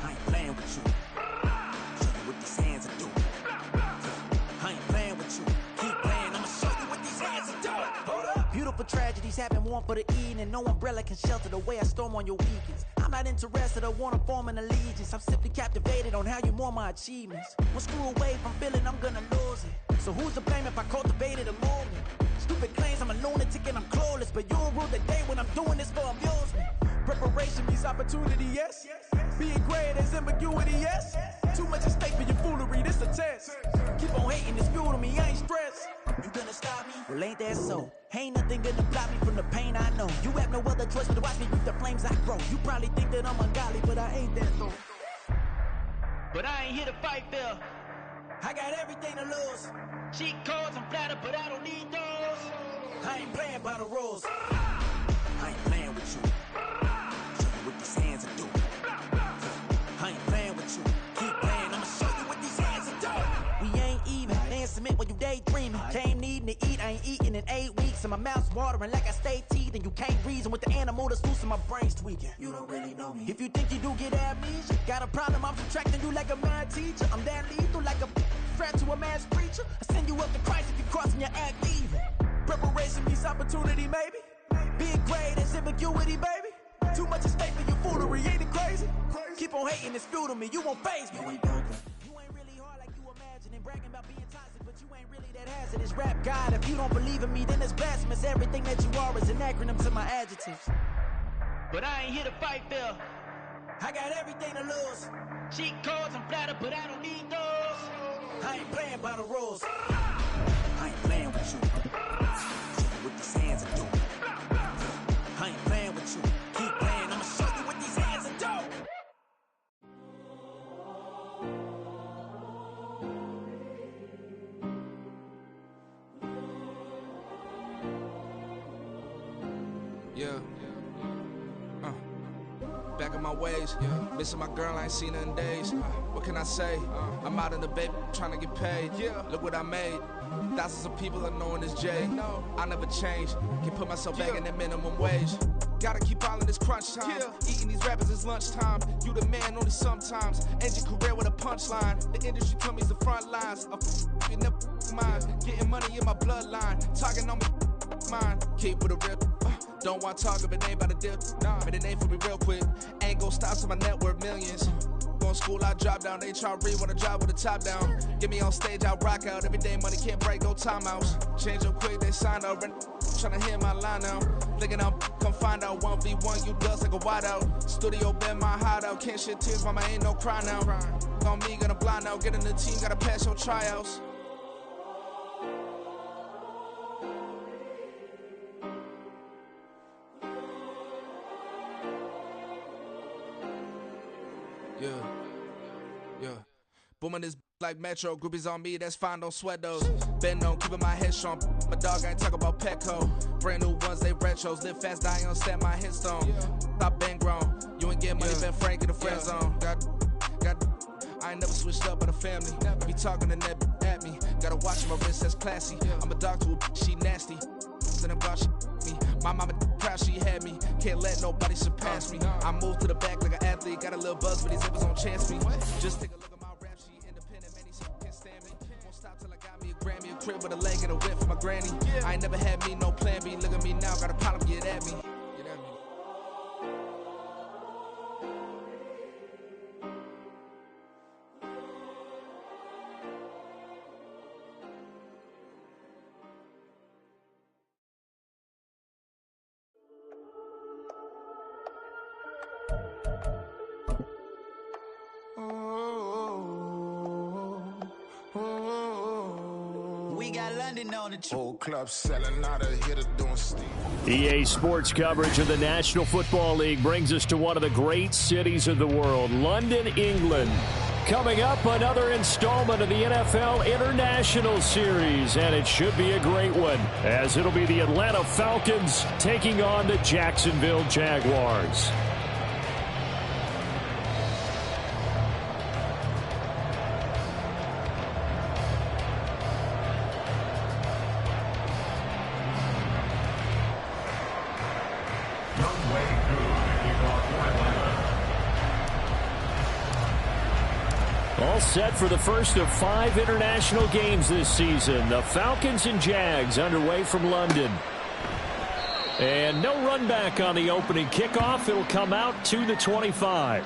I ain't playing with you. Show you what these hands are doing. I ain't playing with you. Keep playing, I'ma show you what these hands are doing. Hold up. Beautiful tragedies happen, one for the evening. No umbrella can shelter the way I storm on your weekends. I'm not interested, I wanna form an allegiance. I'm simply captivated on how you more my achievements. One screw away from feeling I'm gonna lose it. So who's to blame if I cultivated a movement? Stupid claims I'm a lunatic and I'm clueless, but you'll rule the day when I'm doing this for amusement. Preparation means opportunity, yes. Being great is ambiguity, yes. Too much at stake for your foolery, this a test. Keep on hating, it's fuel to me, I ain't stressed. You gonna stop me? Well, ain't that so? Ain't nothing gonna block me from the pain I know. You have no other choice but to watch me reap the flames I grow. You probably think that I'm ungodly, but I ain't that though. But I ain't here to fight fair. I got everything to lose. Cheat codes, I'm flattered, but I don't need those. I ain't playing by the rules. I ain't playing with you. Show you what these hands are doing. I ain't playing with you. Keep playing, I'ma show you what these hands are doing. We ain't even. Man, submit when you daydreaming. Came needing to eat, I ain't eating in 8 weeks. And my mouth's watering like I stay teeth. And you can't reason with the animal that's loose and my brain's tweaking. You don't really know me. If you think you do get amnesia, got a problem, I'm subtracting you like a mad teacher. I'm that lethal like a threat to a mass preacher. I send you up to Christ if you crossing your act evil. Preparation means opportunity, maybe. Being great is ambiguity, baby. Too much at stake for your foolery, ain't it crazy? Keep on hating, it's fuel to me, you won't faze me. You ain't really hard like you imagine and bragging about being toxic, but you ain't really that hazardous. Rap God, if you don't believe in me, then it's blasphemous. Everything that you are is an acronym to my adjectives. But I ain't here to fight fair. I got everything to lose. Cheat codes, I'm flattered, but I don't need those. I ain't playing by the rules. I ain't playing with you. Show you what these hands are doing. I ain't playing with you. Keep playing, I'ma show you what these hands are doing. Yeah. Back in my ways, missing my girl, I ain't seen her in days. What can I say? I'm out in the baby, trying to get paid. Look what I made. Thousands of people are knowing this J. I never change. Can put myself back in that minimum wage. Gotta keep all in this crunch time. Eating these rappers is lunchtime. You the man only sometimes. End your career with a punchline. The industry told me it's the front lines. You never mind. Getting money in my bloodline. Talking on me, mine. Keep with a real. Don't want to talk if it ain't about a deal. But it ain't for me real quick. Ain't gon' stop till my net worth millions. Going school, I drop down. They try to read when I drive with the top down. Get me on stage, I rock out. Every day money can't break, no timeouts. Change up quick, they sign up. Tryna hear my line now. Thinking I'm come find out 1v1, you dust like a wideout. Studio been my hideout. Can't shed tears, mama ain't no cry now. On me, gonna blind out. Get in the team, gotta pass your tryouts. Yeah. Booming this like Metro, groupies on me, that's fine, don't sweat those. Been on, keeping my head strong. My dog ain't talk about Petco. Brand new ones, they retros. Live fast, die on set, my headstone. Stop been grown. You ain't getting money, been frank in the friend zone. I ain't never switched up on the family. Be talking to that at me. Gotta watch my wrist, that's classy. I'm a dog to a she nasty. Then I'm God, she me. My mama proud she had me. Can't let nobody surpass me. I move to the back like an athlete. Got a little buzz, but these zippers don't chance me. Just take a look at my rap sheet. Independent, many can't stand me. Won't stop till I got me a Grammy, a crib with a leg and a whip for my granny. I ain't never had me no plan B. Look at me now, got a problem, get at me. Get at me. We got London on the Whole club selling out of here to doing Steve. EA Sports coverage of the National Football League brings us to one of the great cities of the world, London, England. Coming up, another installment of the NFL International Series, and it should be a great one, as it'll be the Atlanta Falcons taking on the Jacksonville Jaguars. All set for the first of 5 international games this season. The Falcons and Jags underway from London. And no run back on the opening kickoff. It'll come out to the 25.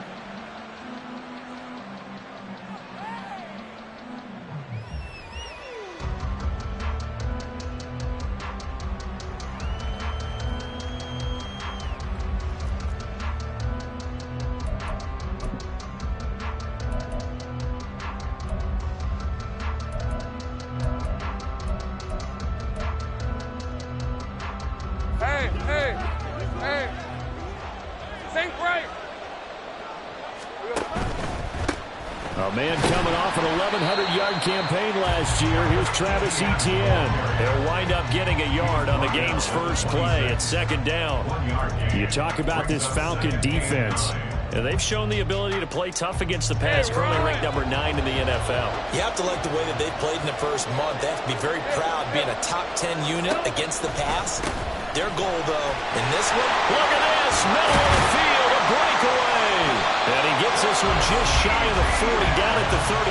A man coming off an 1,100-yard campaign last year. Here's Travis Etienne. They'll wind up getting a yard on the game's first play at second down. You talk about this Falcon defense. They've shown the ability to play tough against the pass, currently ranked number 9 in the NFL. You have to like the way that they've played in the first month. They have to be very proud being a top 10 unit against the pass. Their goal, though, in this one, look at this, middle of the field, a breakaway. And he gets this one just shy of the 40, down at the 39.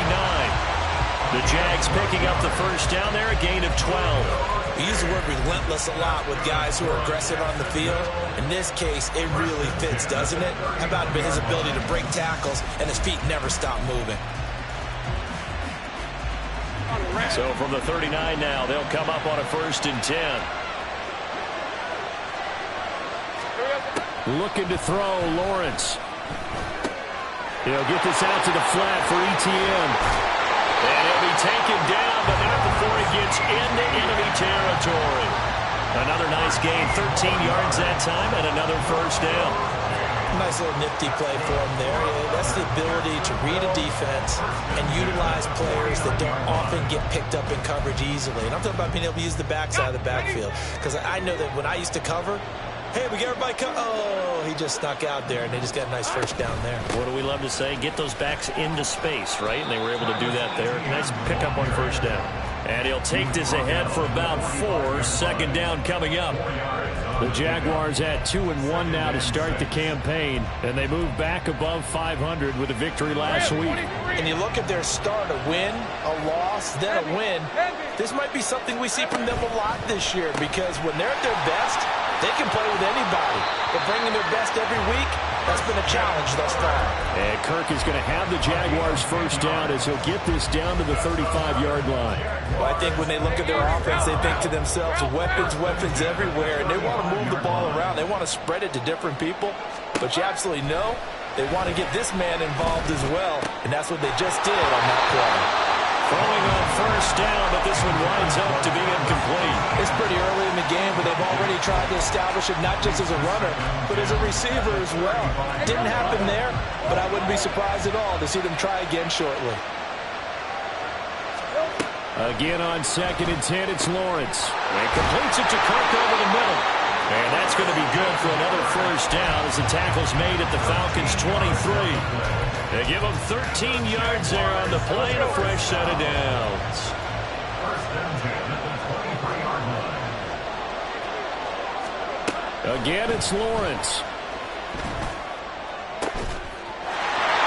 The Jags picking up the first down there, a gain of 12. We use the word relentless a lot with guys who are aggressive on the field. In this case, it really fits, doesn't it? How about his ability to break tackles and his feet never stop moving? So from the 39 now, they'll come up on a 1st and 10. Looking to throw, Lawrence. He'll get this out to the flat for Etienne. And he'll be taken down, but not before he gets into enemy territory. Another nice gain, 13 yards that time, and another first down. Nice little nifty play for him there. Yeah, that's the ability to read a defense and utilize players that don't often get picked up in coverage easily. And I'm talking about being able to use the backside of the backfield. Because I know that when I used to cover, hey, we get everybody oh, he just snuck out there, and they just got a nice first down there. What do we love to say? Get those backs into space, right? And they were able to do that there. Nice pickup on first down. And he'll take this ahead for about 4. Second down coming up. The Jaguars at 2-1 now to start the campaign, and they move back above 500 with a victory last week. And you look at their start, a win, a loss, then a win. This might be something we see from them a lot this year, because when they're at their best, they can play with anybody. But bringing their best every week, that's been a challenge thus far. And Kirk is going to have the Jaguars first down as he'll get this down to the 35-yard line. Well, I think when they look at their offense, they think to themselves, weapons, weapons everywhere. And they want to move the ball around. They want to spread it to different people. But you absolutely know they want to get this man involved as well. And that's what they just did on that play. Throwing on first down, but this one winds up to be incomplete. It's pretty early in the game, but they've already tried to establish it not just as a runner, but as a receiver as well. Didn't happen there, but I wouldn't be surprised at all to see them try again shortly. Again on 2nd and 10, it's Lawrence. And completes it to Kirk over the middle. And that's going to be good for another first down as the tackle's made at the Falcons' 23. They give them 13 yards there on the play and a fresh set of downs. Again, it's Lawrence.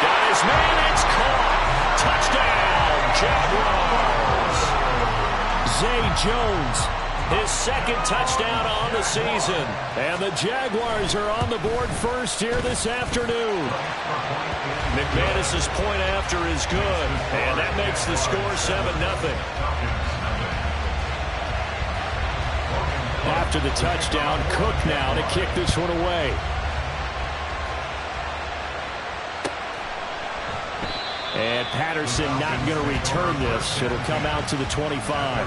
Got his man, it's caught. Touchdown, Jaguars. Zay Jones, his 2nd touchdown on the season. And the Jaguars are on the board first here this afternoon. McManus's point after is good, and that makes the score 7-0. After the touchdown, Cook now to kick this one away. And Patterson not going to return this. It'll come out to the 25.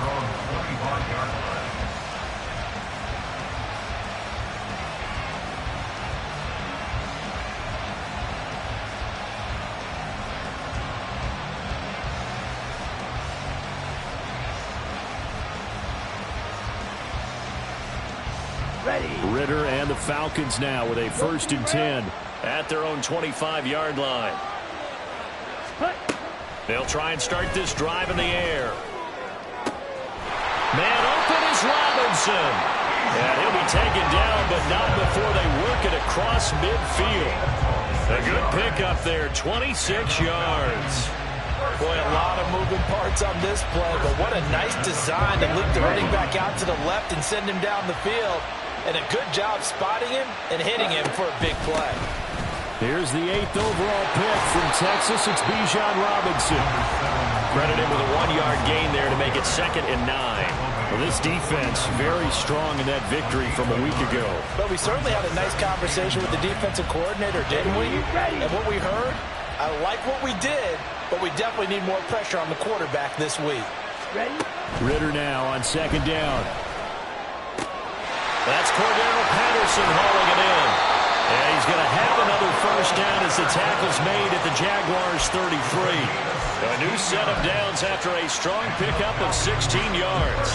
Ritter and the Falcons now with a 1st and 10 at their own 25-yard line. They'll try and start this drive in the air. Man open is Robinson. And he'll be taken down, but not before they work it across midfield. A good pickup there, 26 yards. Boy, a lot of moving parts on this play, but what a nice design to leak the running back out to the left and send him down the field. And a good job spotting him and hitting him for a big play. Here's the 8th overall pick from Texas. It's Bijan Robinson. Credit him with a 1-yard gain there to make it 2nd and 9. Well, this defense very strong in that victory from a week ago. But we certainly had a nice conversation with the defensive coordinator, didn't we? And what we heard, I like what we did, but we definitely need more pressure on the quarterback this week. Ritter now on 2nd down. That's Cordero Patterson hauling it in. And he's going to have another first down as the tackle's made at the Jaguars' 33. A new set of downs after a strong pickup of 16 yards.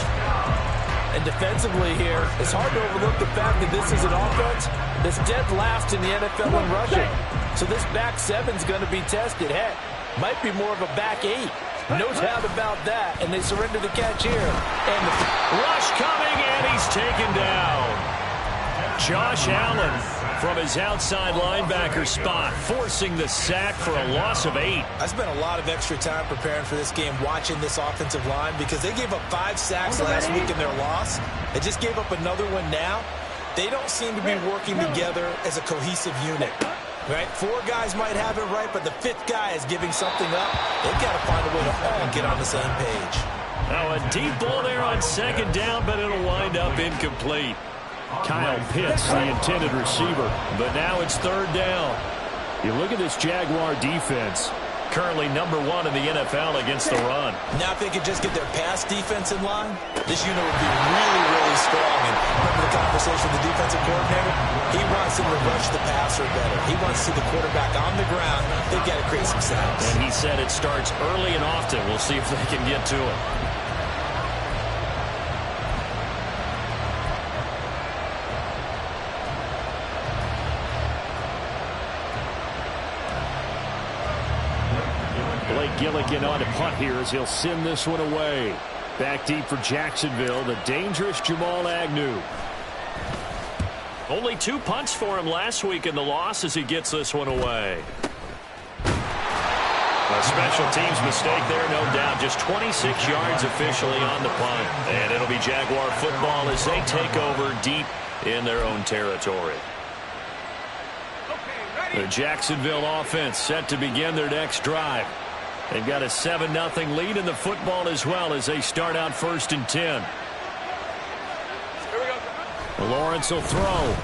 And defensively here, it's hard to overlook the fact that this is an offense that's dead last in the NFL in rushing. So this back seven's going to be tested. Heck, might be more of a back 8. No doubt about that. And they surrender the catch here. And the rush coming, and he's taken down. Josh Allen from his outside linebacker spot, forcing the sack for a loss of 8. I spent a lot of extra time preparing for this game, watching this offensive line, because they gave up 5 sacks last week in their loss. They just gave up another one now. They don't seem to be working together as a cohesive unit. Right? 4 guys might have it right, but the 5th guy is giving something up. They've got to find a way to all get on the same page. Now a deep ball there on 2nd down, but it'll wind up incomplete. Kyle Pitts, the intended receiver, but now it's 3rd down. You look at this Jaguar defense, currently number 1 in the NFL against the run. Now if they could just get their pass defense in line, this unit would be really, really strong. And remember the conversation with the defensive coordinator? He wants them to rush the passer better. He wants to see the quarterback on the ground. They've got to create some sacks. And he said it starts early and often. We'll see if they can get to it. Gilligan on to punt here as he'll send this one away. Back deep for Jacksonville, the dangerous Jamal Agnew. Only 2 punts for him last week in the loss as he gets this one away. A special teams mistake there, no doubt. Just 26 yards officially on the punt. And it'll be Jaguar football as they take over deep in their own territory. The Jacksonville offense set to begin their next drive. They've got a 7-0 lead in the football as well as they start out 1st and 10. Lawrence will throw.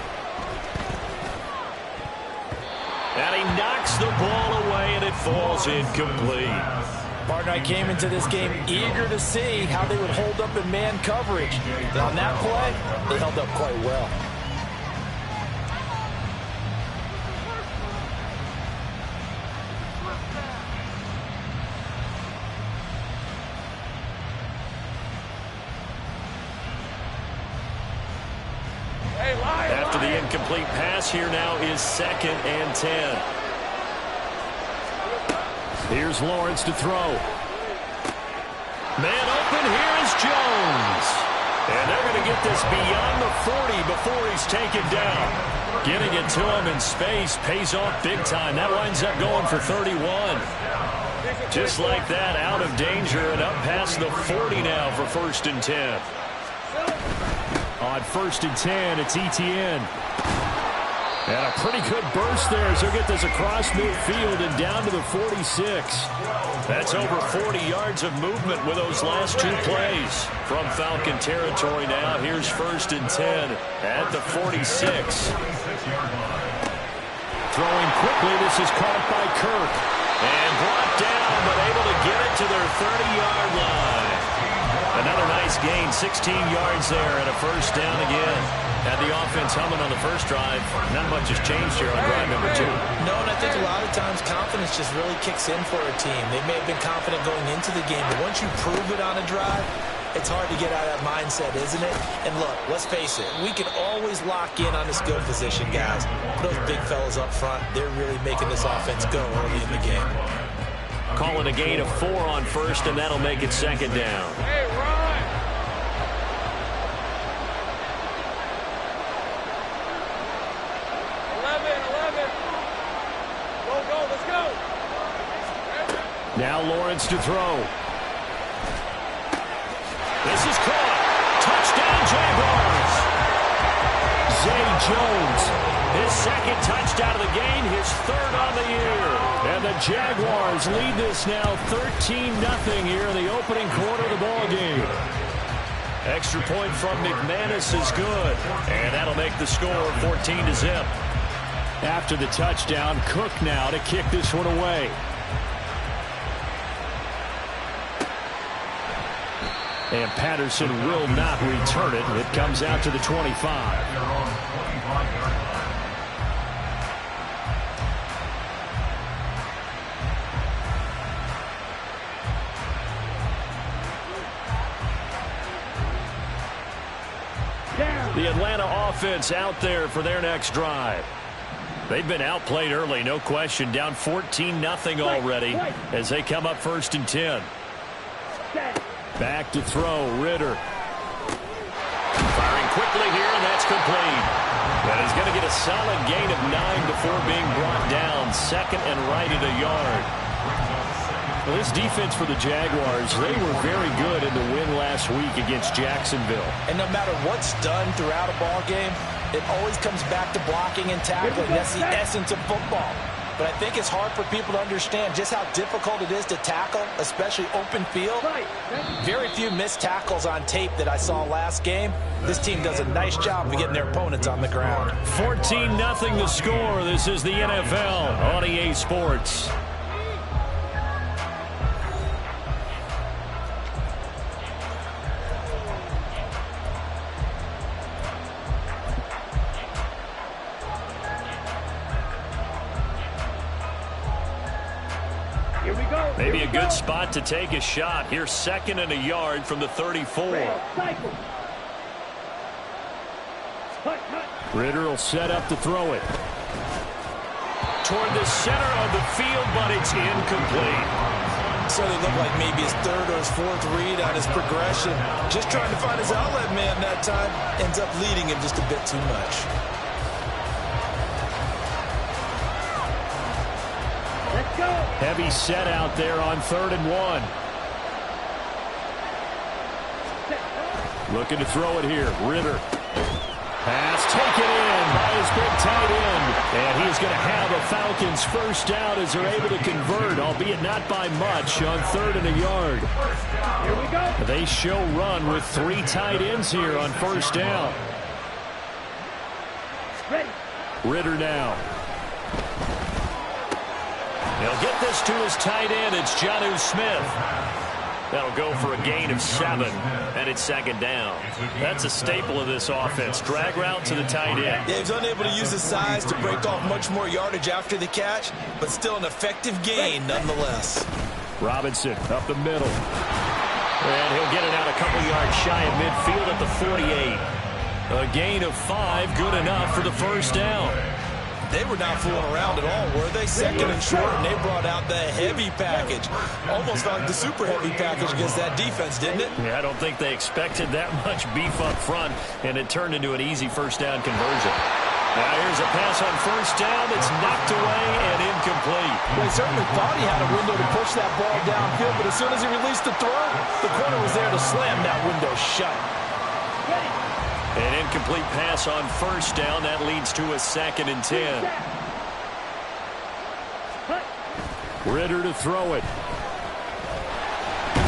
And he knocks the ball away, and it falls incomplete. Partner, I came into this game eager to see how they would hold up in man coverage. And on that play, they held up quite well. After the incomplete pass, here now is 2nd and 10. Here's Lawrence to throw. Man open, here is Jones. And they're going to get this beyond the 40 before he's taken down. Getting it to him in space pays off big time. That winds up going for 31. Just like that, out of danger and up past the 40 now for 1st and 10. On 1st and 10, it's Etienne. And a pretty good burst there as he'll get this across midfield and down to the 46. That's over 40 yards of movement with those last 2 plays. From Falcon territory now, here's 1st and 10 at the 46. Throwing quickly, this is caught by Kirk. And brought down, but able to get it to their 30-yard line. Another nice gain, 16 yards there, and a 1st down again. Had the offense humming on the first drive. Not much has changed here on drive number 2. No, and I think a lot of times confidence just really kicks in for a team. They may have been confident going into the game, but once you prove it on a drive, it's hard to get out of that mindset, isn't it? And look, let's face it, we can always lock in on the skill position, guys. But those big fellas up front, they're really making this offense go early in the game. Calling a gain of 4 on 1st, and that'll make it 2nd down. Hey, Ron! Now Lawrence to throw. This is caught. Touchdown, Jaguars. Zay Jones, his second touchdown of the game, his third on the year. And the Jaguars lead this now 13-0 here in the opening quarter of the ball game. Extra point from McManus is good, and that'll make the score 14-0. After the touchdown, Cook now to kick this one away. And Patterson will not return it. It comes out to the 25. The Atlanta offense out there for their next drive. They've been outplayed early, no question. Down 14-0 already as they come up 1st and 10. Back to throw, Ritter. Firing quickly here, and that's complete. And he's going to get a solid gain of 9 before being brought down. 2nd and right at a yard. Well, this defense for the Jaguars, they were very good in the win last week against Jacksonville. And no matter what's done throughout a ball game, it always comes back to blocking and tackling. That's the essence of football. But I think it's hard for people to understand just how difficult it is to tackle, especially open field. Very few missed tackles on tape that I saw last game. This team does a nice job of getting their opponents on the ground. 14-0 the score. This is the NFL on EA Sports. Maybe a good spot to take a shot. Here's 2nd and a yard from the 34. Ritter will set up to throw it. Toward the center of the field, but it's incomplete. So they look like maybe his 3rd or his 4th read on his progression. Just trying to find his outlet man that time. Ends up leading him just a bit too much. Heavy set out there on 3rd and 1. Looking to throw it here. Ritter. Pass taken in by his big tight end. And he's going to have a Falcons first down as they're able to convert, albeit not by much, on 3rd and a yard. Here we go. They show run with 3 tight ends here on 1st down. Ready. Ritter now. He'll get this to his tight end. It's Jonnu Smith. That'll go for a gain of 7, and it's 2nd down. That's a staple of this offense. Drag route to the tight end. Yeah, he's unable to use his size to break off much more yardage after the catch, but still an effective gain nonetheless. Robinson up the middle. And he'll get it out a couple yards shy of midfield at the 48. A gain of 5, good enough for the first down. They were not fooling around at all, were they? 2nd and short, and they brought out the heavy package. Almost felt like the super heavy package against that defense, didn't it? Yeah, I don't think they expected that much beef up front, and it turned into an easy first down conversion. Now here's a pass on 1st down. It's knocked away and incomplete. Well, he certainly thought he had a window to push that ball downfield, but as soon as he released the throw, the corner was there to slam that window shut. An incomplete pass on 1st down. That leads to a 2nd and 10. Ritter to throw it.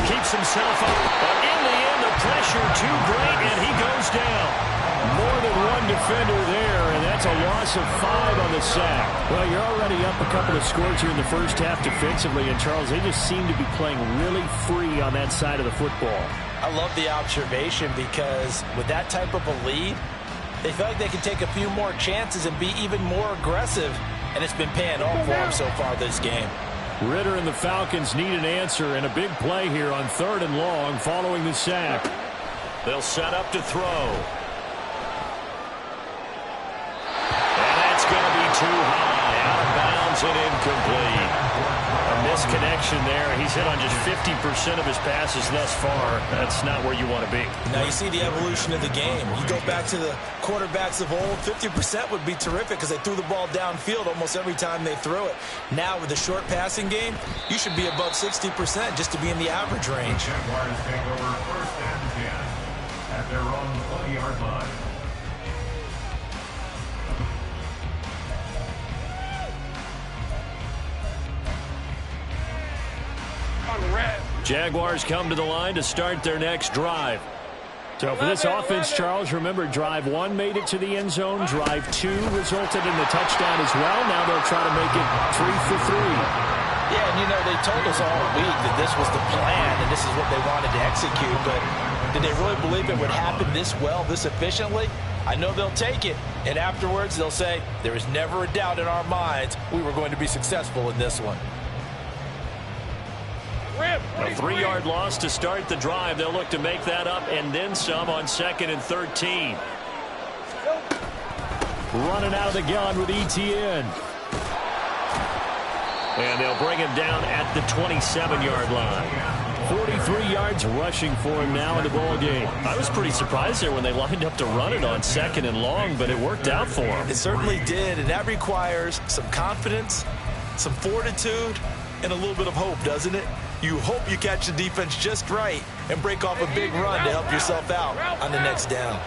Keeps himself up. But in the end, the pressure too great, and he goes down. More than one defender there, and that's a loss of 5 on the sack. Well, you're already up a couple of scores here in the first half defensively, and Charles, they just seem to be playing really free on that side of the football. I love the observation because with that type of a lead, they feel like they can take a few more chances and be even more aggressive, and it's been paying off for them so far this game. Ritter and the Falcons need an answer, and a big play here on 3rd and long following the sack. They'll set up to throw. And that's going to be too high, out of bounds and incomplete. A misconnection there. He's hit on just 50% of his passes thus far. That's not where you want to be. Now you see the evolution of the game. You go back to the quarterbacks of old, 50% would be terrific because they threw the ball downfield almost every time they threw it. Now with the short passing game, you should be above 60% just to be in the average range. Jaguars take over first and 10 at their own 20-yard line. Jaguars come to the line to start their next drive. So for this offense, Charles, remember, drive 1 made it to the end zone. Drive 2 resulted in the touchdown as well. Now they'll try to make it 3 for 3. Yeah, and you know, they told us all week that this was the plan and this is what they wanted to execute, but did they really believe it would happen this well, this efficiently? I know they'll take it, and afterwards they'll say, there is never a doubt in our minds we were going to be successful in this one. A 3-yard loss to start the drive. They'll look to make that up and then some on 2nd and 13. Running out of the gun with Etienne. And they'll bring him down at the 27-yard line. 43 yards rushing for him now in the ball game. I was pretty surprised there when they lined up to run it on 2nd and long, but it worked out for him. It certainly did, and that requires some confidence, some fortitude, and a little bit of hope, doesn't it? You hope you catch the defense just right and break off a big run to help yourself out on the next down.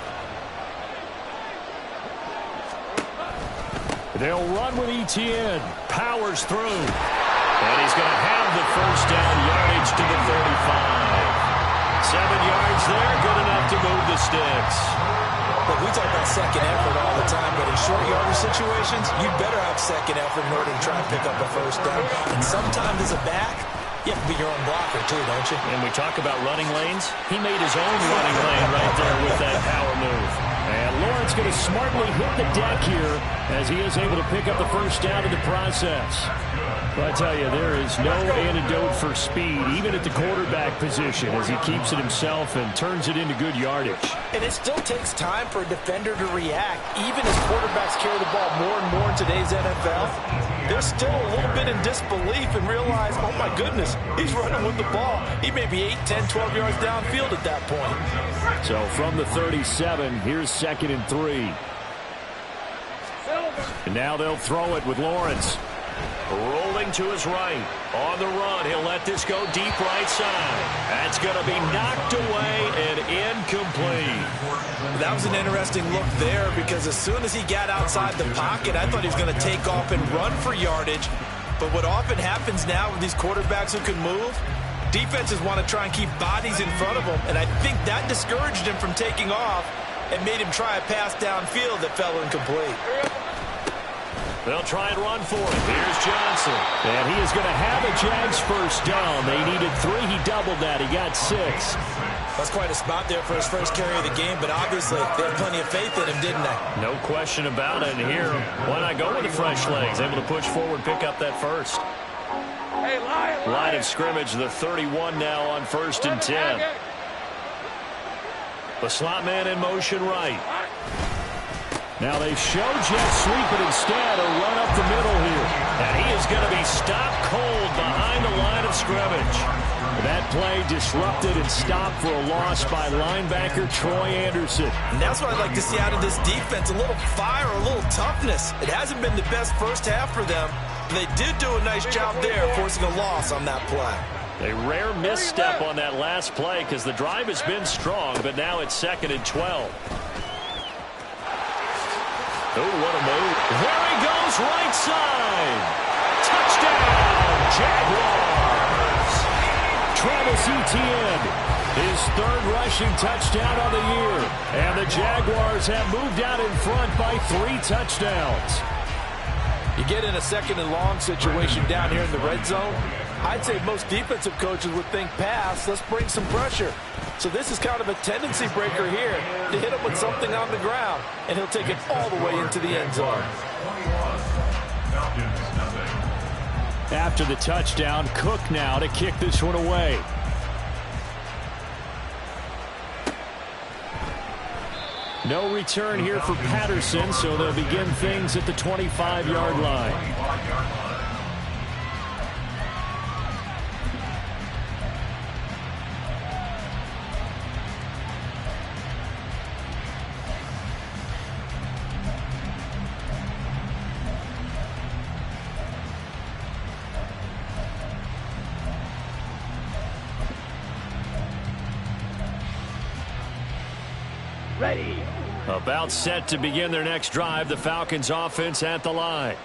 They'll run with Etienne. Powers through. And he's going to have the first down, yardage to the 35. 7 yards there, good enough to move the sticks. Look, we talk about second effort all the time, but in short yardage situations, you'd better have second effort in order to try and pick up a first down. And sometimes as a back, you have to be your own blocker too, don't you? And we talk about running lanes. He made his own running lane right there with that power move. And Lawrence going to smartly hit the deck here as he is able to pick up the first down in the process. But I tell you, there is no antidote for speed, even at the quarterback position, as he keeps it himself and turns it into good yardage. And it still takes time for a defender to react. Even as quarterbacks carry the ball more and more in today's NFL, they're still a little bit in disbelief and realize, oh my goodness, he's running with the ball. He may be 8, 10, 12 yards downfield at that point. So from the 37, here's 2nd and 3. And now they'll throw it with Lawrence. Rolling to his right. On the run, he'll let this go deep right side. That's going to be knocked away and incomplete. That was an interesting look there because as soon as he got outside the pocket, I thought he was going to take off and run for yardage. But what often happens now with these quarterbacks who can move, defenses want to try and keep bodies in front of them, and I think that discouraged him from taking off and made him try a pass downfield that fell incomplete. They'll try and run for it. Here's Johnson. And he is going to have a Jags first down. They needed 3. He doubled that. He got 6. That's quite a spot there for his first carry of the game, but obviously they had plenty of faith in him, didn't they? No question about it. And here, why not go with the fresh legs? Able to push forward, pick up that first. Line of scrimmage, the 31 now on 1st and 10. The slot man in motion right. Now they show jet sweep, but instead a run up the middle here. And he is going to be stopped cold behind the line of scrimmage. That play disrupted and stopped for a loss by linebacker Troy Anderson. And that's what I'd like to see out of this defense, a little fire, a little toughness. It hasn't been the best first half for them. They did do a nice job there, forcing a loss on that play. A rare misstep on that last play because the drive has been strong, but now it's 2nd and 12. Oh, what a move. There he goes, right side. Touchdown, Jaguars. Travis Etienne, his 3rd rushing touchdown of the year. And the Jaguars have moved out in front by 3 touchdowns. You get in a 2nd and long situation down here in the red zone, I'd say most defensive coaches would think pass, let's bring some pressure. So this is kind of a tendency breaker here to hit him with something on the ground, and he'll take it all the way into the end zone. After the touchdown, Cook now to kick this one away. No return here for Patterson, so they'll begin things at the 25-yard line. About set to begin their next drive, the Falcons offense at the line.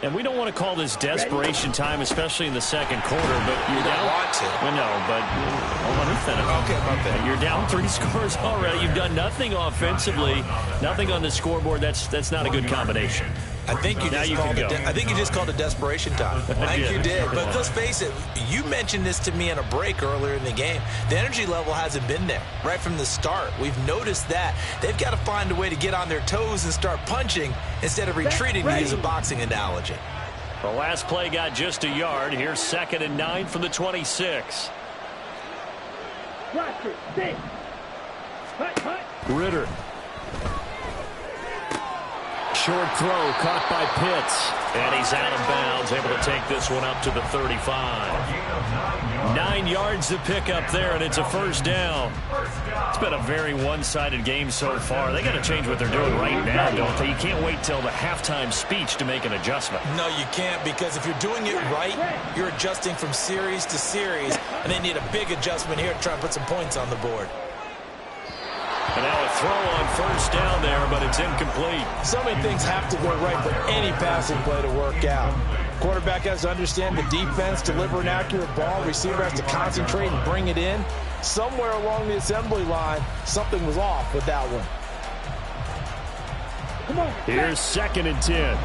And we don't want to call this desperation time, especially in the second quarter, but you're down. Want to. Well, no, but hold on a minute. Okay, my bad. You're down 3 scores already. You've done nothing offensively, nothing on the scoreboard. That's not a good combination. I think you just called it desperation time. I think you did. But let's face it, you mentioned this to me in a break earlier in the game. The energy level hasn't been there right from the start. We've noticed that. They've got to find a way to get on their toes and start punching instead of retreating, to use a boxing analogy. The last play got just a yard. Here's 2nd and 9 from the 26. Ritter. Short throw caught by Pitts. And he's out of bounds, able to take this one up to the 35. 9 yards to pick up there, and it's a first down. It's been a very one-sided game so far. They got to change what they're doing right now, don't they? You can't wait till the halftime speech to make an adjustment. No, you can't, because if you're doing it right, you're adjusting from series to series, and they need a big adjustment here to try and put some points on the board. And now a throw on first down there, but it's incomplete. So many things have to go right for any passing play to work out. Quarterback has to understand the defense, deliver an accurate ball. Receiver has to concentrate and bring it in. Somewhere along the assembly line, something was off with that one. Come on. Here's 2nd and 10.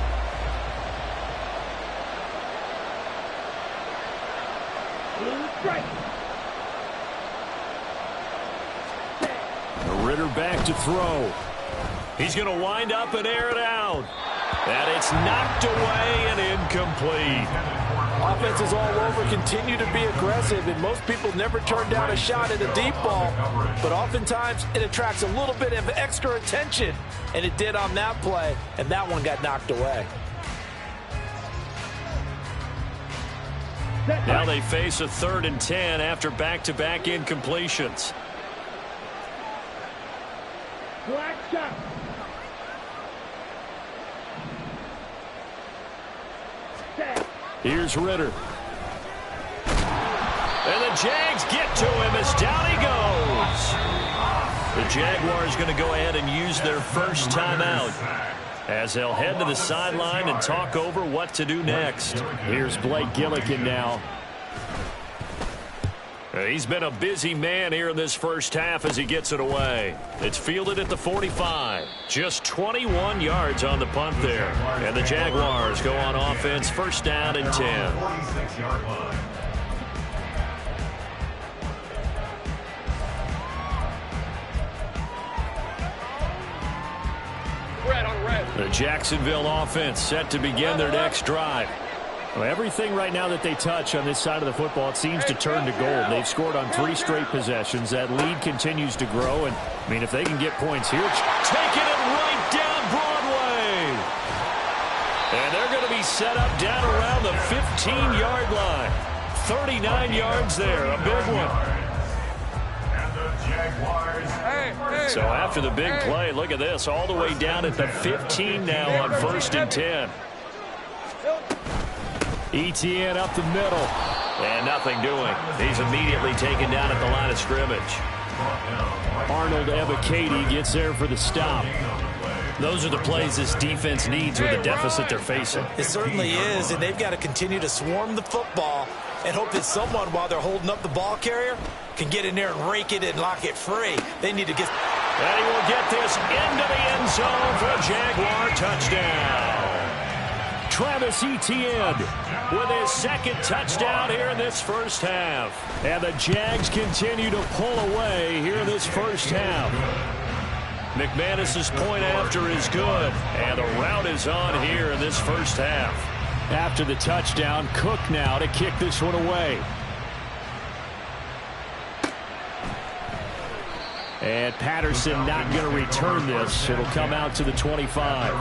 Ritter back to throw. He's going to wind up and air it out. And it's knocked away and incomplete. Offenses all over continue to be aggressive, and most people never turn down a shot at a deep ball. But oftentimes it attracts a little bit of extra attention, and it did on that play, and that one got knocked away. Now they face a 3rd and 10 after back-to-back incompletions. Black shot. Here's Ritter. And the Jags get to him as down he goes. The Jaguars going to go ahead and use their first timeout as they'll head to the sideline and talk over what to do next. Here's Blake Gillikin now. He's been a busy man here in this first half as he gets it away. It's fielded at the 45. Just 21 yards on the punt there. And the Jaguars go on offense, first down and 10. The Jacksonville offense set to begin their next drive. Well, everything right now that they touch on this side of the football, it seems to turn to gold. They've scored on 3 straight possessions. That lead continues to grow. And, I mean, if they can get points here, taking it right down Broadway. And they're going to be set up down around the 15-yard line. 39 yards there, a big one. So after the big play, look at this, all the way down at the 15 now on 1st and 10. ETN up the middle. And nothing doing. He's immediately taken down at the line of scrimmage. Arnold Ebiketie gets there for the stop. Those are the plays this defense needs with the deficit they're facing. It certainly is, and they've got to continue to swarm the football and hope that someone, while they're holding up the ball carrier, can get in there and rake it and lock it free. They need to get... And he will get this into the end zone for a Jaguar touchdown. Travis Etienne with his 2nd touchdown here in this first half. And the Jags continue to pull away here in this first half. McManus's point after is good. And the route is on here in this first half. After the touchdown, Cook now to kick this one away. And Patterson not going to return this. It'll come out to the 25.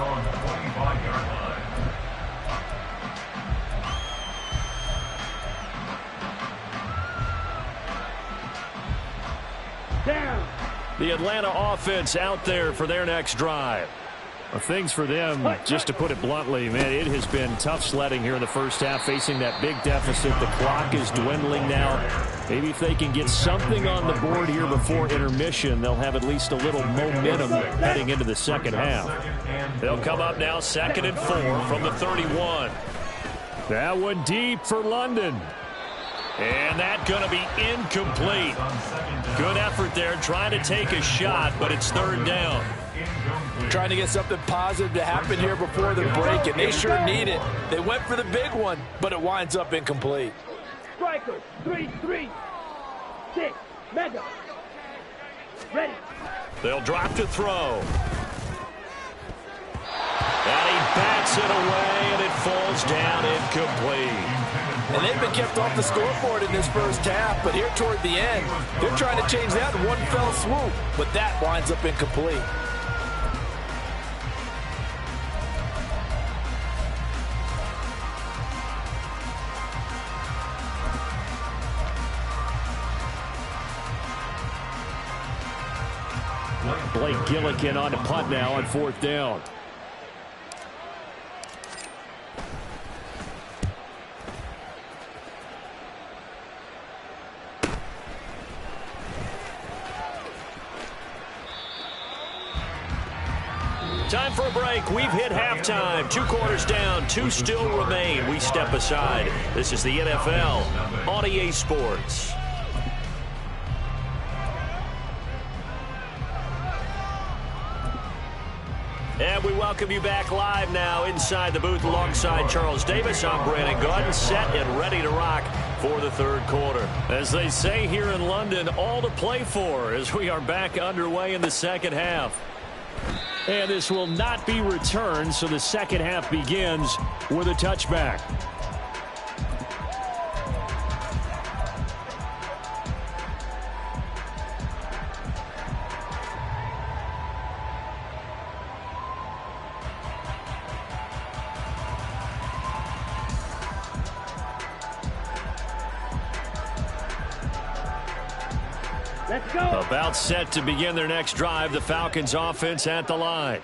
The Atlanta offense out there for their next drive. Well, things for them, just to put it bluntly, man, it has been tough sledding here in the first half, facing that big deficit. The clock is dwindling now. Maybe if they can get something on the board here before intermission, they'll have at least a little momentum heading into the second half. They'll come up now 2nd and 4 from the 31. That one deep for London. And that's going to be incomplete. Good effort there, trying to take a shot, but it's 3rd down. Trying to get something positive to happen here before the break, and they sure need it. They went for the big one, but it winds up incomplete. Strikers, 3-3. 6. Mega. Ready. They'll drop to throw. And he bats it away, and it falls down incomplete. And they've been kept off the scoreboard in this first half, but here toward the end, they're trying to change that in one fell swoop, but that winds up incomplete. Blake Gillikin on to punt now on 4th down. Time for a break. We've hit halftime. 2 quarters down. 2 still remain. We step aside. This is the NFL on EA Sports. And we welcome you back live now inside the booth alongside Charles Davis. I'm Brandon Gaudin, set and ready to rock for the 3rd quarter. As they say here in London, all to play for as we are back underway in the second half. And this will not be returned, so the second half begins with a touchback. Let's go. About set to begin their next drive. The Falcons offense at the line.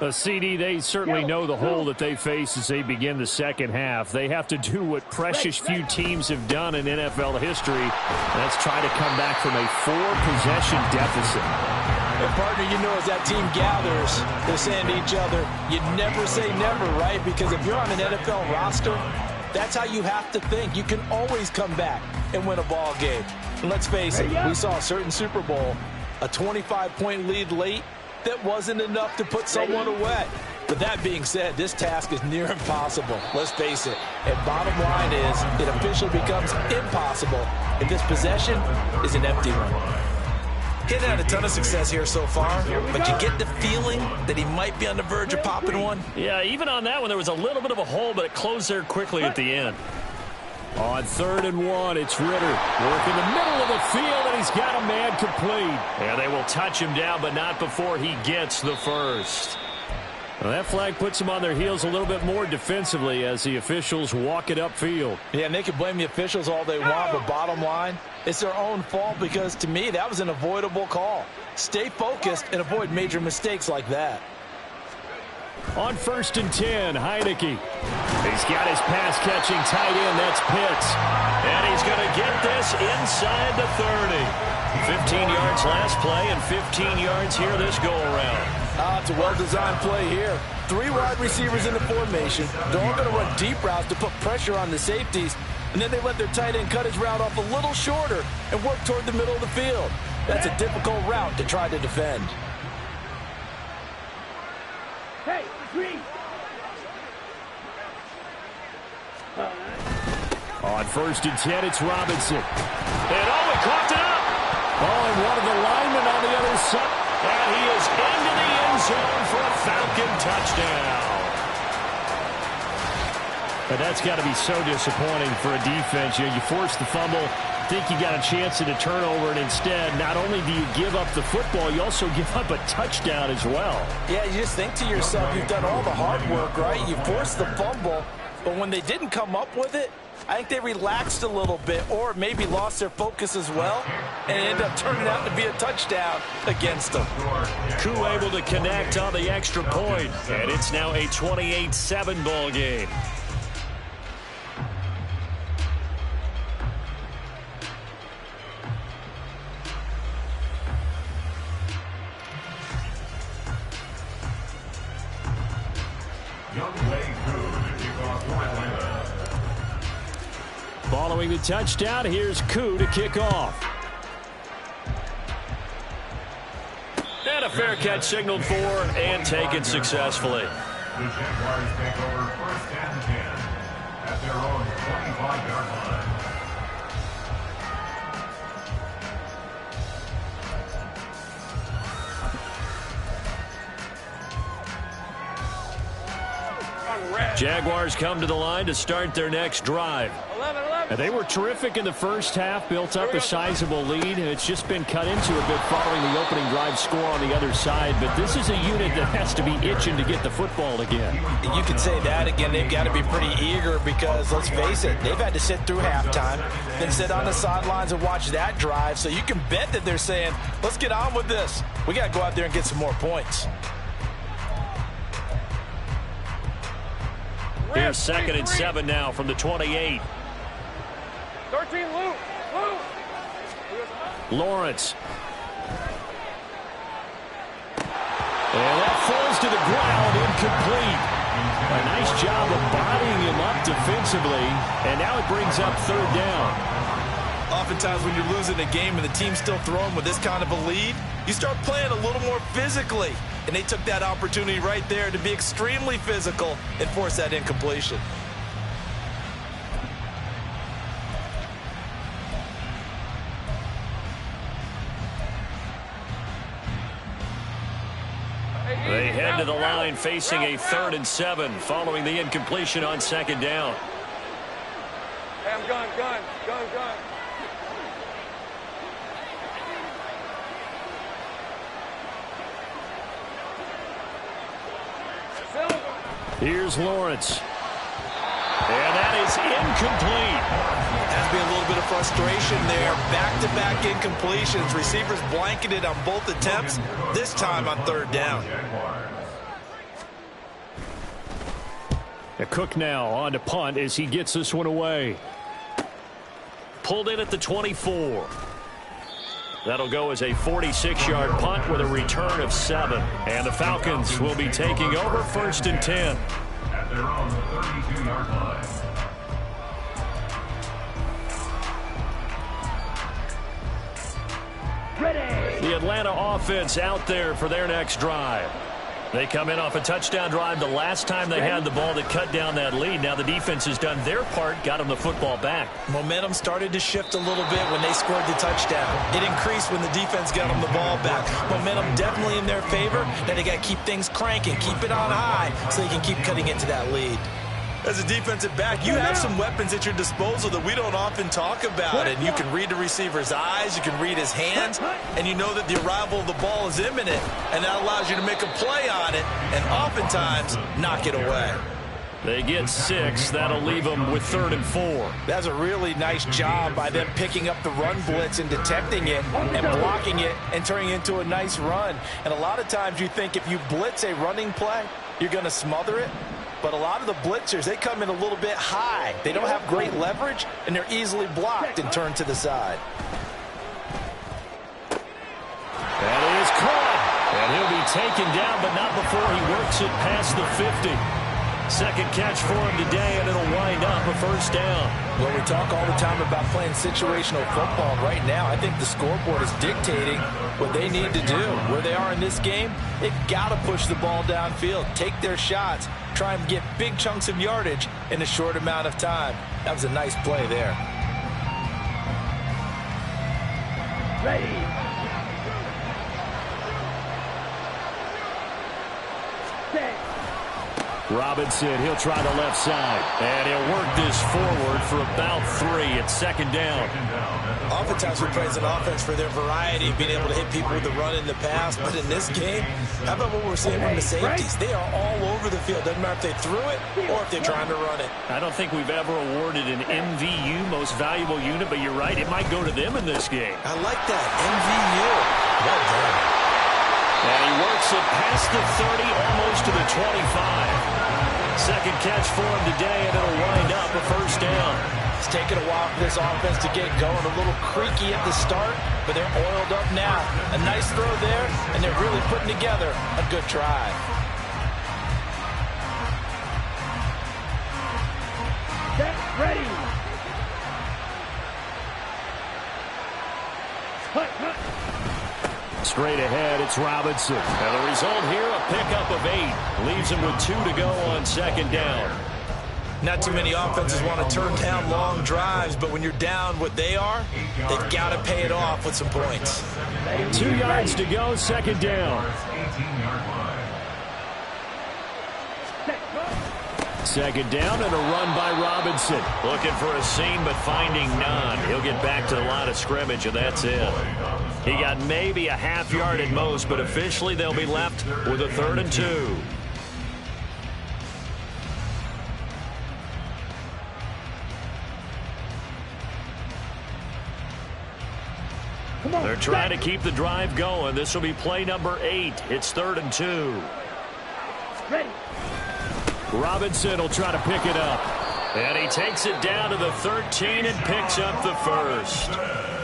A CD, they certainly know the hole that they face as they begin the second half. They have to do what precious few teams have done in NFL history. That's try to come back from a 4-possession deficit. And partner, you know, as that team gathers, they're saying to each other, you never say never, right? Because if you're on an NFL roster, that's how you have to think. You can always come back and win a ball game. And let's face it, we saw a certain Super Bowl, a 25-point lead late, that wasn't enough to put someone away. But that being said, this task is near impossible. Let's face it. And bottom line is, it officially becomes impossible if this possession is an empty one. He hadn't had a ton of success here so far, but you get the feeling that he might be on the verge of popping one. Yeah, even on that one, there was a little bit of a hole, but it closed there quickly at the end. On 3rd and 1, it's Ritter. Work in the middle of the field, and he's got a man complete. And they will touch him down, but not before he gets the first. Well, that flag puts them on their heels a little bit more defensively as the officials walk it upfield. Yeah, and they can blame the officials all they want, but bottom line, it's their own fault because, to me, that was an avoidable call. Stay focused and avoid major mistakes like that. On 1st and 10, Heineke. He's got his pass-catching tight end. That's Pitts. And he's going to get this inside the 30. 15 yards last play and 15 yards here this go-around. It's a well-designed play here. 3 wide receivers in the formation. They're all going to run deep routes to put pressure on the safeties. And then they let their tight end cut his route off a little shorter and work toward the middle of the field. That's a difficult route to try to defend. Hey, green. On 1st and 10, it's Robinson. And he caught it up. And one of the linemen on the other side. And he is into the end zone for a Falcon touchdown. But that's got to be so disappointing for a defense. You force the fumble, think you got a chance at a turnover, and instead, not only do you give up the football, you also give up a touchdown as well. Yeah, you just think to yourself, you've done all the hard work, right? You forced the fumble, but when they didn't come up with it, I think they relaxed a little bit or maybe lost their focus as well, and it ended up turning out to be a touchdown against them. Koo able to connect on the extra point, and it's now a 28-7 ball game. Following the touchdown, here's Koo to kick off. And a fair catch signaled for and taken successfully. The Jaguars take over 1st and 10 at their own 25-yard line. Jaguars come to the line to start their next drive. And they were terrific in the first half, built up a sizable lead, and it's just been cut into a bit following the opening drive score on the other side. But this is a unit that has to be itching to get the football again. You could say that again. They've got to be pretty eager because, let's face it, they've had to sit through halftime, then sit on the sidelines and watch that drive. So you can bet that they're saying, let's get on with this. We got to go out there and get some more points. Here's 2nd and 7 now from the 28. 13, Luke. Lawrence. And that falls to the ground, incomplete. A nice job of bodying him up defensively, and now it brings up 3rd down. Oftentimes when you're losing a game and the team's still throwing with this kind of a lead, you start playing a little more physically. And they took that opportunity right there to be extremely physical and force that incompletion. They head to the line facing a 3rd and 7 following the incompletion on 2nd down. Hey, I'm gun. Here's Lawrence. And that is incomplete. Has to be a little bit of frustration there. Back-to-back incompletions. Receivers blanketed on both attempts, this time on 3rd down. Cook now on to punt as he gets this one away. Pulled in at the 24. That'll go as a 46-yard punt with a return of 7. And the Falcons will be taking over 1st and 10. At their own 32-yard line. Ready. The Atlanta offense out there for their next drive. They come in off a touchdown drive the last time they had the ball that cut down that lead. Now the defense has done their part, got them the football back. Momentum started to shift a little bit when they scored the touchdown. It increased when the defense got them the ball back. Momentum definitely in their favor. Now they got to keep things cranking, keep it on high so they can keep cutting into that lead. As a defensive back, you have some weapons at your disposal that we don't often talk about. And you can read the receiver's eyes, you can read his hands, and you know that the arrival of the ball is imminent. And that allows you to make a play on it and oftentimes knock it away. They get 6. That'll leave them with 3rd and 4. That's a really nice job by them picking up the run blitz and detecting it and blocking it and turning it into a nice run. And a lot of times you think if you blitz a running play, you're going to smother it. But a lot of the blitzers, they come in a little bit high. They don't have great leverage, and they're easily blocked and turned to the side. That is caught. And he'll be taken down, but not before he works it past the 50. 2nd catch for him today, and it'll wind up a 1st down. Well, we talk all the time about playing situational football. Right now, I think the scoreboard is dictating what they need to do. Where they are in this game, they've got to push the ball downfield, take their shots, try and get big chunks of yardage in a short amount of time. That was a nice play there. Ready. Set. Robinson, he'll try the left side. And he'll work this forward for about 3. It's second down. Oftentimes we praise an offense for their variety, being able to hit people with the run in the pass. But in this game, how about what we're seeing from the safeties? They are all over the field. Doesn't matter if they threw it or if they're trying to run it. I don't think we've ever awarded an MVU, most valuable unit, but you're right, it might go to them in this game. I like that, MVU. Well done. And he works it past the 30, almost to the 25. Second catch for him today, and it'll wind up a first down. It's taken a while for this offense to get going. A little creaky at the start, but they're oiled up now. A nice throw there, and they're really putting together a good drive. Set, ready. Straight ahead, it's Robinson. And the result here, a pickup of 8. Leaves him with 2 to go on second down. Not too many offenses want to turn down long drives, but when you're down what they are, they've got to pay it off with some points. 2 yards to go, second down. Second down and a run by Robinson. Looking for a seam, but finding none. He'll get back to the line of scrimmage, and that's it. He got maybe a half yard at most, but officially they'll be left with a 3rd and 2. They're trying to keep the drive going. This will be play number 8. It's 3rd and 2. Ready. Robinson will try to pick it up. And he takes it down to the 13 and picks up the first.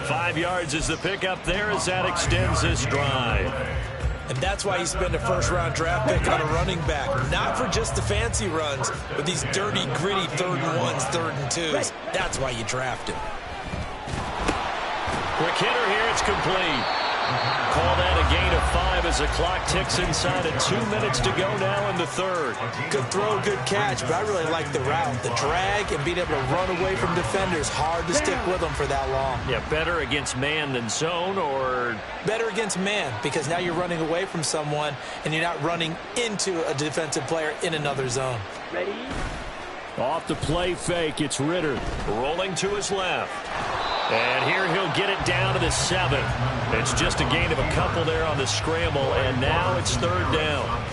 5 yards is the pickup there as that extends this drive. And that's why you spend a first-round draft pick on a running back. Not for just the fancy runs, but these dirty, gritty 3rd and 1s, 3rd and 2s. That's why you draft him. Quick hitter here, it's complete. Call that a gain of 5 as the clock ticks inside of 2 minutes to go now in the 3rd. Good throw, good catch, but I really like the route. The drag and being able to run away from defenders. Hard to stick with them for that long. Yeah, better against man than zone, or? Better against man, because now you're running away from someone and you're not running into a defensive player in another zone. Ready. Off the play fake, it's Ritter. Rolling to his left. And here he'll get it down to the 7. It's just a gain of a couple there on the scramble, and now it's 3rd down.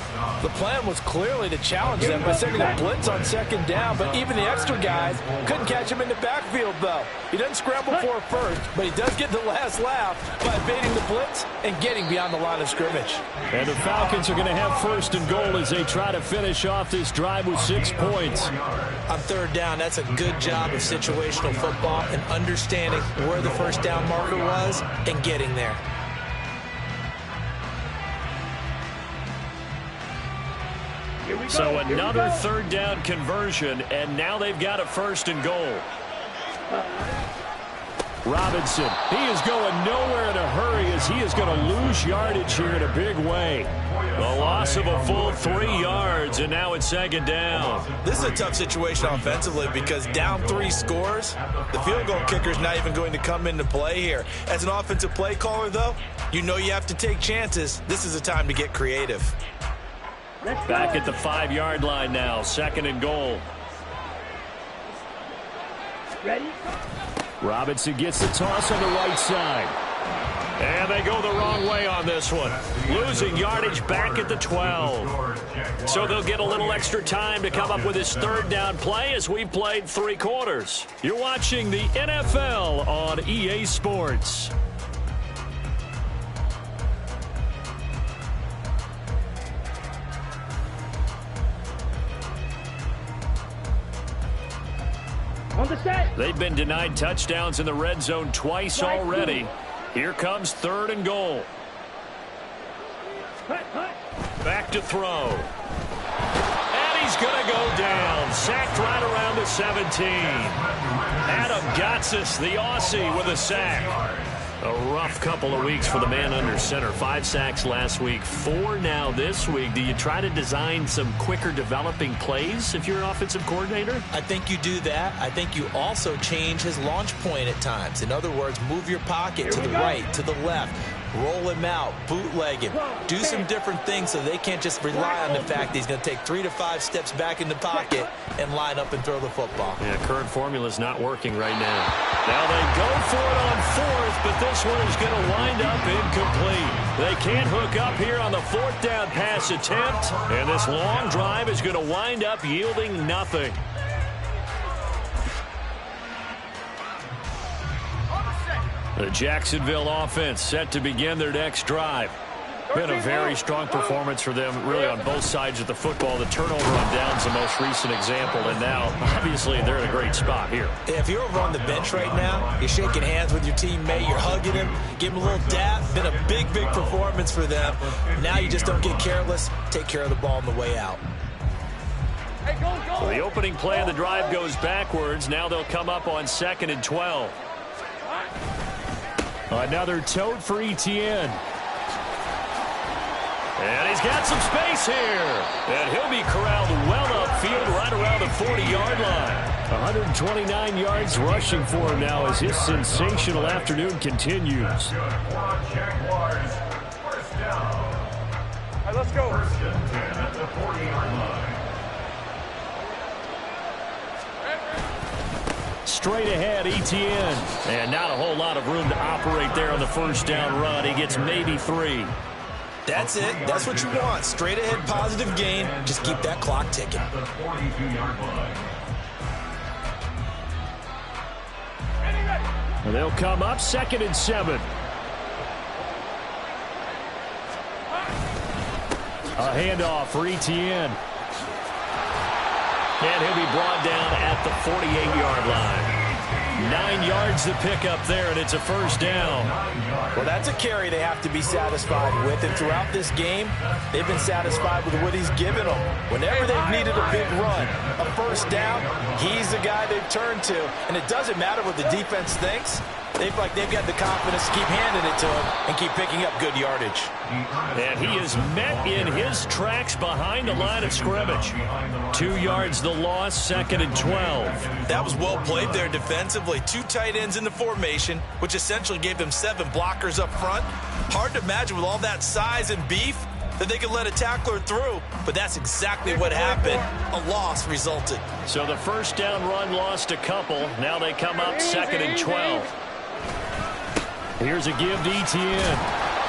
The plan was clearly to challenge them by sending a blitz on second down, but even the extra guys couldn't catch him in the backfield, though. He doesn't scramble for a first, but he does get the last laugh by evading the blitz and getting beyond the line of scrimmage. And the Falcons are going to have 1st and goal as they try to finish off this drive with 6 points. On 3rd down, that's a good job of situational football and understanding where the first down marker was and getting there. So another 3rd down conversion, and now they've got a 1st and goal. Robinson, he is going nowhere in a hurry as he is going to lose yardage here in a big way. The loss of a full 3 yards, and now it's 2nd down. This is a tough situation offensively because down 3 scores, the field goal kicker is not even going to come into play here. As an offensive play caller, though, you know you have to take chances. This is a time to get creative. Back at the 5-yard line now, 2nd and goal. Ready. Robinson gets the toss on the right side. And they go the wrong way on this one. Losing yardage back at the 12. So they'll get a little extra time to come up with his 3rd down play as we played 3 quarters. You're watching the NFL on EA Sports. On the set. They've been denied touchdowns in the red zone twice already. Here comes 3rd and goal. Back to throw. And he's going to go down. Sacked right around the 17. Adam Gotsis, the Aussie, with a sack. A rough couple of weeks for the man under center. 5 sacks last week, 4 now this week. Do you try to design some quicker developing plays if you're an offensive coordinator? I think you do that. I think you also change his launch point at times. In other words, move your pocket to the right, to the left. roll him out, bootleg him, do some different things so they can't just rely on the fact that he's going to take 3 to 5 steps back in the pocket and line up and throw the football. Yeah, current formula is not working right now. Now they go for it on 4th, but this one is going to wind up incomplete. They can't hook up here on the 4th down pass attempt, and this long drive is going to wind up yielding nothing. The Jacksonville offense set to begin their next drive. Been a very strong performance for them, really, on both sides of the football. The turnover on downs the most recent example, and now, obviously, they're in a great spot here. If you're over on the bench right now, you're shaking hands with your teammate, you're hugging him, give him a little dap. Been a big, big performance for them. Now you just don't get careless. Take care of the ball on the way out. So the opening play of the drive goes backwards. Now they'll come up on 2nd and 12. Another tote for Etienne. And he's got some space here. And he'll be corralled well upfield right around the 40-yard line. 129 yards rushing for him now as his sensational afternoon continues. Jaguars, first down. All right, let's go. First and 10 at the 40-yard line. Straight ahead, Etienne. And not a whole lot of room to operate there on the first down run. He gets maybe 3. That's it. That's what you want. Straight ahead, positive gain. Just keep that clock ticking. The 42-yard line. And they'll come up 2nd and 7. A handoff for Etienne. And he'll be brought down at the 48-yard line. 9 yards to pick up there, and it's a first down. Well, that's a carry they have to be satisfied with. And throughout this game, they've been satisfied with what he's given them. Whenever they've needed a big run, a first down, he's the guy they've turned to. And it doesn't matter what the defense thinks. They've got the confidence to keep handing it to him and keep picking up good yardage. And he is met in his tracks behind the line of scrimmage. 2 yards the loss, 2nd and 12. That was well played there defensively. 2 tight ends in the formation, which essentially gave them 7 blockers up front. Hard to imagine with all that size and beef that they could let a tackler through, but that's exactly what happened. A loss resulted. So the first down run lost a couple. Now they come up 2nd and 12. Here's a give to Etienne.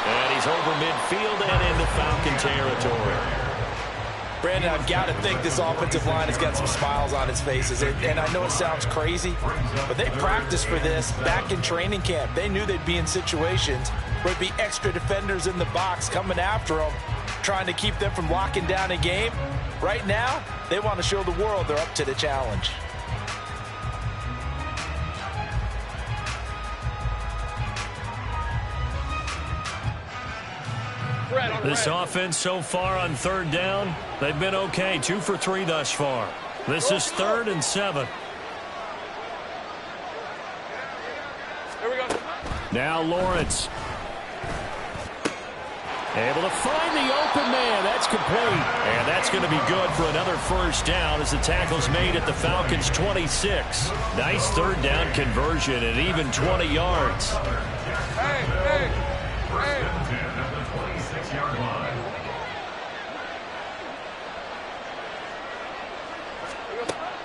And he's over midfield and into Falcon territory. Brandon, I've got to think this offensive line has got some smiles on its faces. And I know it sounds crazy, but they practiced for this back in training camp. They knew they'd be in situations where it'd be extra defenders in the box coming after them, trying to keep them from locking down a game. Right now, they want to show the world they're up to the challenge. This offense so far on 3rd down, they've been okay. 2 for 3 thus far. This is 3rd and 7. Here we go. Now Lawrence. Able to find the open man. That's complete. And that's going to be good for another first down as the tackle's made at the Falcons' 26. Nice 3rd down conversion and even 20 yards. Hey.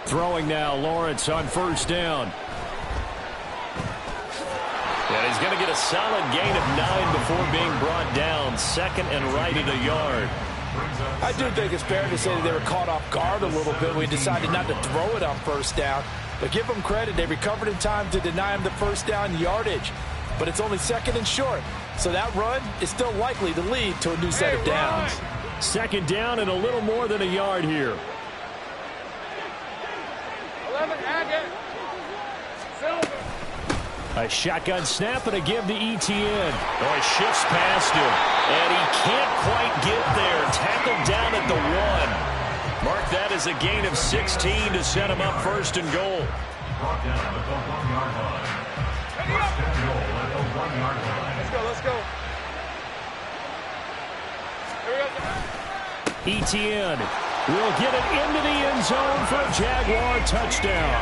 Throwing now, Lawrence on first down. And he's going to get a solid gain of 9 before being brought down. 2nd and right at a yard. I do think it's fair to say that they were caught off guard a little bit. We decided not to throw it on first down. But give them credit. They recovered in time to deny him the first down yardage. But it's only 2nd and short. So that run is still likely to lead to a new set of downs. 2nd down and a little more than a yard here. 11, Haggett. Silver. A shotgun snap and a give to Etienne. Oh, he shifts past him. And he can't quite get there. Tackled down at the 1. Mark that as a gain of 16 to set him up 1st and goal. Brought down at the 1-yard line. First and goal at the 1-yard line. Let's go. Here we go. Etienne will get it into the end zone for a Jaguar touchdown.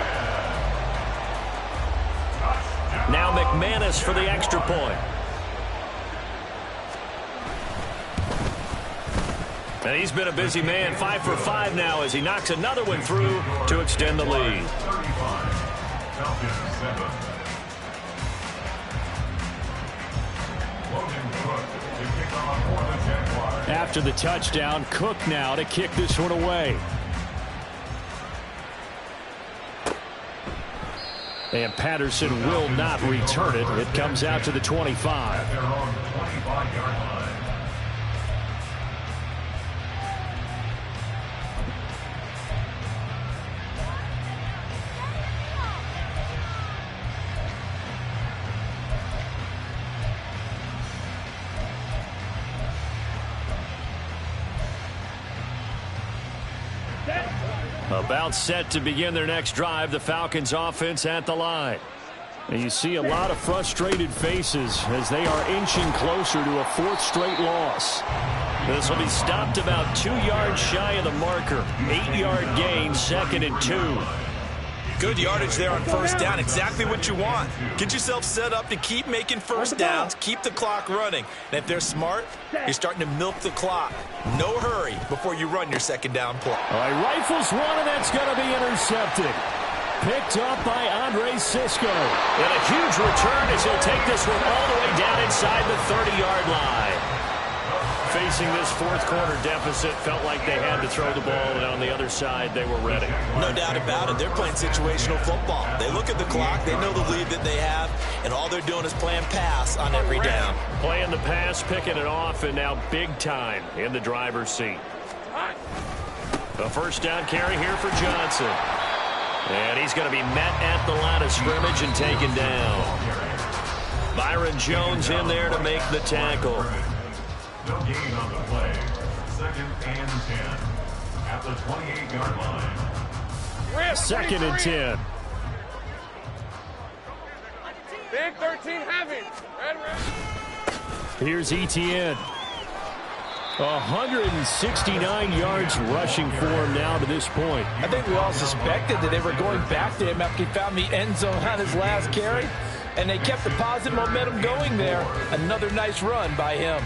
Now McManus for the extra point. And he's been a busy man, 5 for 5 now as he knocks another one through to extend the lead. After the touchdown, Cook now to kick this one away. And Patterson will not return it. It comes out to the 25. At their own 25-yard line. About set to begin their next drive, the Falcons offense at the line. And you see a lot of frustrated faces as they are inching closer to a 4th straight loss. This will be stopped about 2 yards shy of the marker. 8-yard gain, 2nd and 2. Good yardage there on first down. Exactly what you want. Get yourself set up to keep making first downs, keep the clock running. And if they're smart, you're starting to milk the clock. No hurry before you run your second down play. All right, rifles one, and that's going to be intercepted. Picked up by Andre Cisco. And a huge return as he'll take this one all the way down inside the 30-yard line. Facing this 4th quarter deficit, felt like they had to throw the ball, and on the other side, they were ready. No doubt about it. They're playing situational football. They look at the clock, they know the lead that they have, and all they're doing is playing pass on every down. Playing the pass, picking it off, and now big time in the driver's seat. A first down carry here for Johnson. And he's going to be met at the line of scrimmage and taken down. Byron Jones in there to make the tackle. No gain on the play. 2nd and 10 at the 28-yard line. 2nd and 10. Big 13 heavy. Red. Here's Etienne. 169 yards rushing for him now to this point. I think we all suspected that they were going back to him after he found the end zone on his last carry, and they kept the positive momentum going there. Another nice run by him.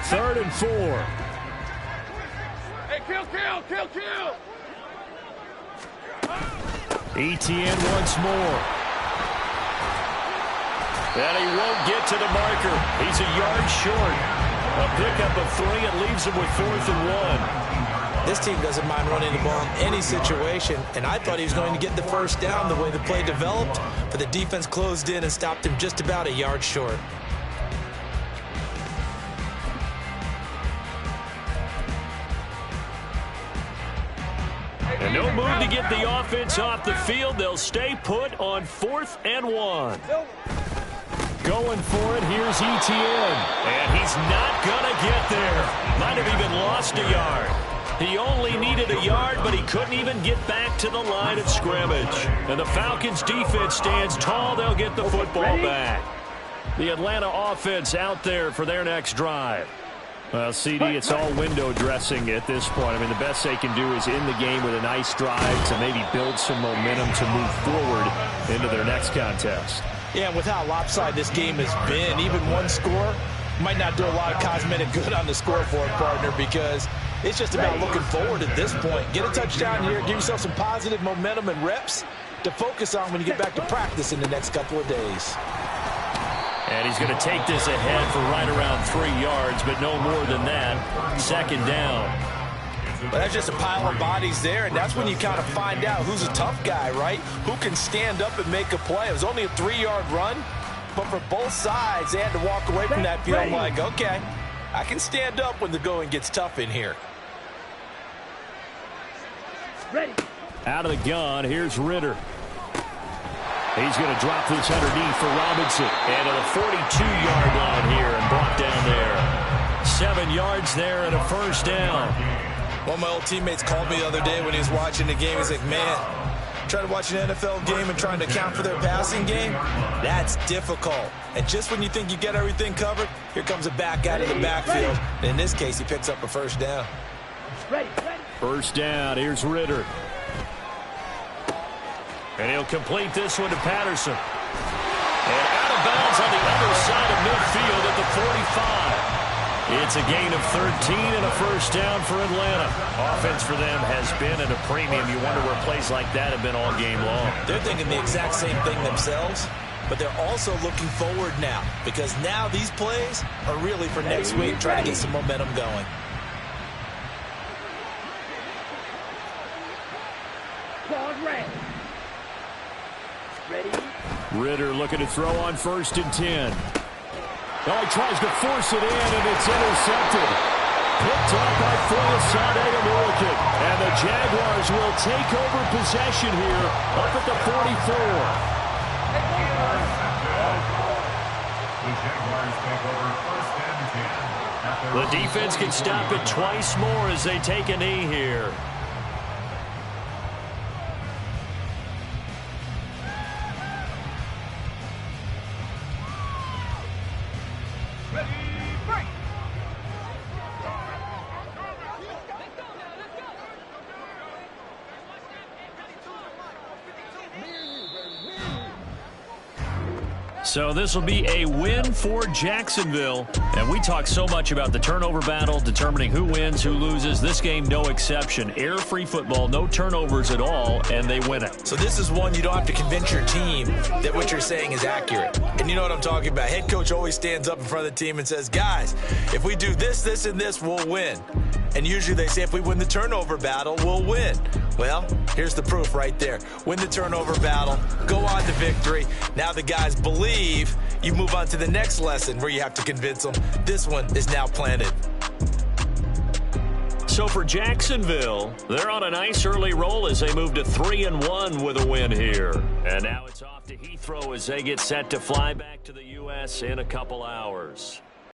3rd and 4. Hey, kill. Etienne once more. And he won't get to the marker. He's a yard short. A pickup of 3 and leaves him with 4th and 1. This team doesn't mind running the ball in any situation, and I thought he was going to get the first down the way the play developed, but the defense closed in and stopped him just about a yard short. And no move to get the offense off the field. They'll stay put on 4th and 1. Going for it, here's Etienne. And he's not going to get there. Might have even lost a yard. He only needed a yard, but he couldn't even get back to the line of scrimmage. And the Falcons' defense stands tall. They'll get the football back. The Atlanta offense out there for their next drive. Well, CD, it's all window dressing at this point. I mean, the best they can do is in the game with a nice drive to maybe build some momentum to move forward into their next contest. Yeah, and with how lopsided this game has been, even one score might not do a lot of cosmetic good on the scoreboard, partner, because it's just about looking forward at this point. Get a touchdown here, give yourself some positive momentum and reps to focus on when you get back to practice in the next couple of days. And he's going to take this ahead for right around 3 yards, but no more than that. 2nd down. But that's just a pile of bodies there, and that's when you kind of find out who's a tough guy, right? Who can stand up and make a play. It was only a 3-yard run, but for both sides, they had to walk away from that feeling like, okay, I can stand up when the going gets tough in here. Out of the gun, here's Ritter. He's going to drop this underneath for Robinson. And to the 42-yard line here and brought down there. 7 yards there and a first down. One of my old teammates called me the other day when he was watching the game. He's like, man, trying to watch an NFL game and trying to account for their passing game, that's difficult. And just when you think you get everything covered, here comes a back out of the backfield. And in this case, he picks up a first down. First down, here's Ritter. And he'll complete this one to Patterson. And out of bounds on the other side of midfield at the 45. It's a gain of 13 and a first down for Atlanta. Offense for them has been at a premium. You wonder where plays like that have been all game long. They're thinking the exact same thing themselves, but they're also looking forward now because now these plays are really for next week, trying to get some momentum going. Ritter looking to throw on 1st and 10. Oh, he tries to force it in, and it's intercepted. Picked up by Foyesade American. And the Jaguars will take over possession here up at the 44. The Jaguars take over 1st and 10. The defense can stop it twice more as they take a knee here. So this will be a win for Jacksonville. And we talk so much about the turnover battle, determining who wins, who loses. This game, no exception. Air-free football, no turnovers at all, and they win it. So this is one you don't have to convince your team that what you're saying is accurate. And you know what I'm talking about. Head coach always stands up in front of the team and says, guys, if we do this, this, and this, we'll win. And usually they say if we win the turnover battle, we'll win. Well, here's the proof right there. Win the turnover battle, go on to victory. Now the guys believe. You move on to the next lesson where you have to convince them. This one is now planted. So for Jacksonville, they're on a nice early roll as they move to 3-1 with a win here. And now it's off to Heathrow as they get set to fly back to the U.S. in a couple hours.